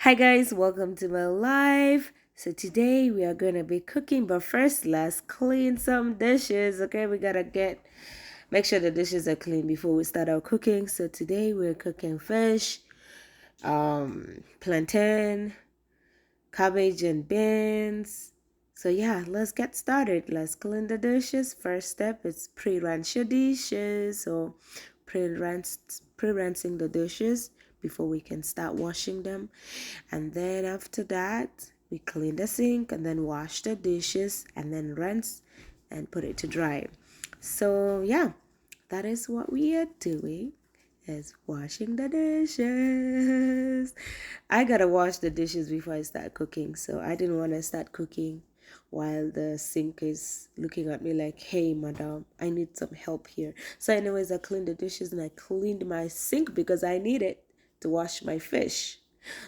Hi guys, welcome to my live. So today we are gonna be cooking, but first let's clean some dishes. Okay, we gotta make sure the dishes are clean before we start our cooking. So today we're cooking fish, plantain, cabbage and beans. So yeah, let's get started. Let's clean the dishes. First step is pre-rinse your dishes. So pre-rinsing the dishes before we can start washing them. And then after that, we clean the sink and then wash the dishes and then rinse and put it to dry. So yeah, that is what we are doing, is washing the dishes. I gotta wash the dishes before I start cooking, so I didn't want to start cooking while the sink is looking at me like, hey madam, I need some help here. So anyways, I cleaned the dishes and I cleaned my sink because I need it to wash my fish.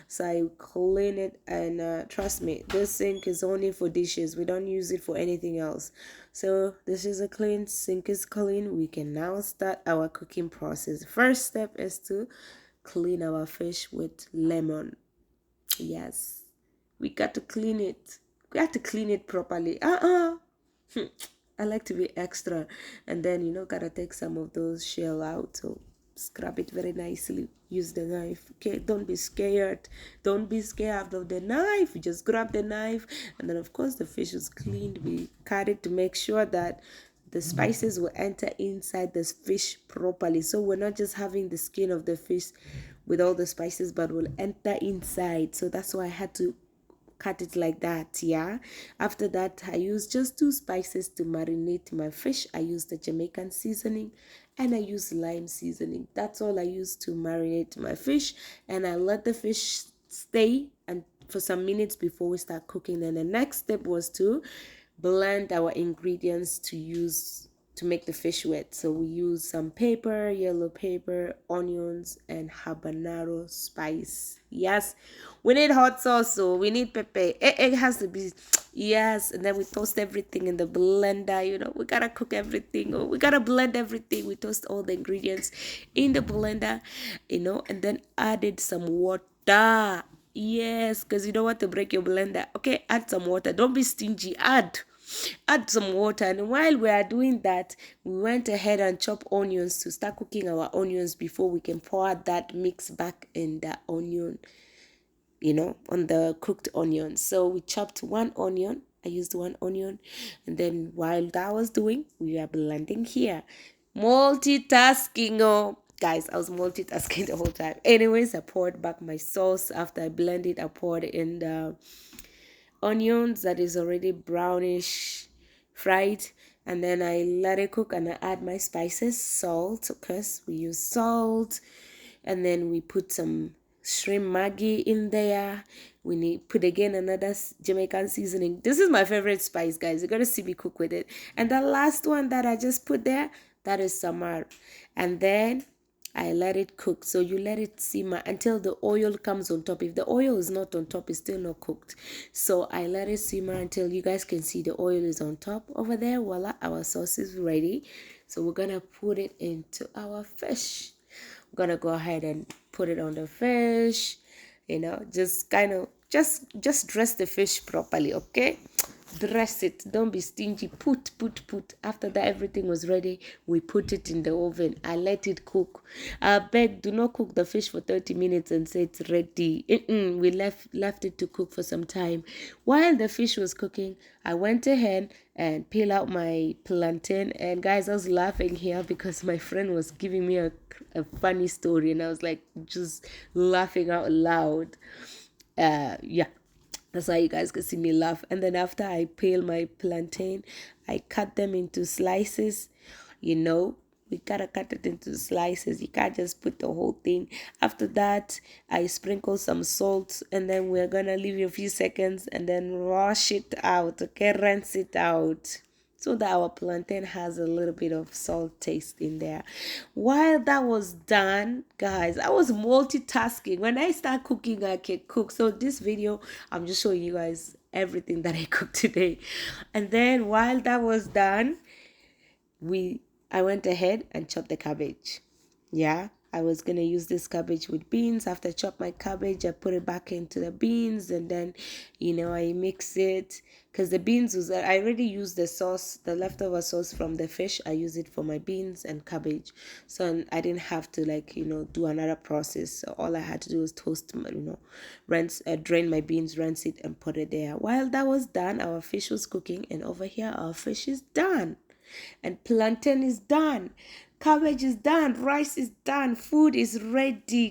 So I clean it, and trust me, this sink is only for dishes. We don't use it for anything else. So dishes are clean, sink is clean. We can now start our cooking process. First step is to clean our fish with lemon. Yes, we got to clean it. We have to clean it properly. I like to be extra. And then, gotta take some of those shell out. So scrub it very nicely. Use the knife. Okay, don't be scared. Don't be scared of the knife. You just grab the knife. And then, of course, the fish is cleaned. We cut it to make sure that the spices will enter inside the fish properly. So we're not just having the skin of the fish with all the spices, but will enter inside. So that's why I had to cut it like that. Yeah, after that I used just 2 spices to marinate my fish. I used the Jamaican seasoning and I used lime seasoning. That's all I used to marinate my fish, and I let the fish stay and for some minutes before we start cooking. And the next step was to blend our ingredients to make the fish wet. So we use some pepper, yellow pepper, onions, and habanero spice. Yes, we need hot sauce, so we need pepper. It has to be, yes. And then we toast everything in the blender. We gotta cook everything. We gotta blend everything. We toast all the ingredients in the blender, and then added some water. Yes, because you don't want to break your blender. Okay, add some water. Don't be stingy. Add some water. And while we are doing that, we went ahead and chopped onions to start cooking our onions before we can pour that mix back in the onion, on the cooked onion. So we chopped one onion. I used one onion. And then while that was doing, we are blending here. Multitasking. Oh, guys, I was multitasking the whole time. Anyways, I poured back my sauce. After I blended, I poured in the onions that is already brownish fried, and then I let it cook and I add my spices, salt, because we use salt, and then we put some shrimp maggi in there. We need put again another Jamaican seasoning. This is my favorite spice, guys. You're gonna see me cook with it. And the last one that I just put there, that is samar. And then I let it cook. So you let it simmer until the oil comes on top. If the oil is not on top, it's still not cooked. So I let it simmer until you guys can see the oil is on top over there. Voila, our sauce is ready. So we're gonna put it into our fish. We're gonna go ahead and put it on the fish. Just kind of just dress the fish properly, okay? Dress it. Don't be stingy. Put. After that, everything was ready. We put it in the oven. I let it cook. I beg, do not cook the fish for 30 minutes and say it's ready. We left it to cook for some time. While the fish was cooking, I went ahead and peel out my plantain. And guys, I was laughing here because my friend was giving me a funny story, and I was like just laughing out loud. Yeah, that's why you guys can see me laugh. And then after I peel my plantain, I cut them into slices. We gotta cut it into slices. You can't just put the whole thing. After that, I sprinkle some salt, and then we're gonna leave it a few seconds and then wash it out. Okay, rinse it out so that our plantain has a little bit of salt taste in there. While that was done, guys, I was multitasking. When I start cooking, I can cook. So this video, I'm just showing you guys everything that I cooked today. And then while that was done, I went ahead and chopped the cabbage. Yeah, I was gonna use this cabbage with beans. After I chop my cabbage, I put it back into the beans, and then, I mix it, because the beans was, I already used the sauce, the leftover sauce from the fish. I use it for my beans and cabbage, so I didn't have to do another process. So all I had to do was toast, rinse, drain my beans, rinse it, and put it there. While that was done, our fish was cooking, and over here our fish is done. And plantain is done, cabbage is done, rice is done, food is ready.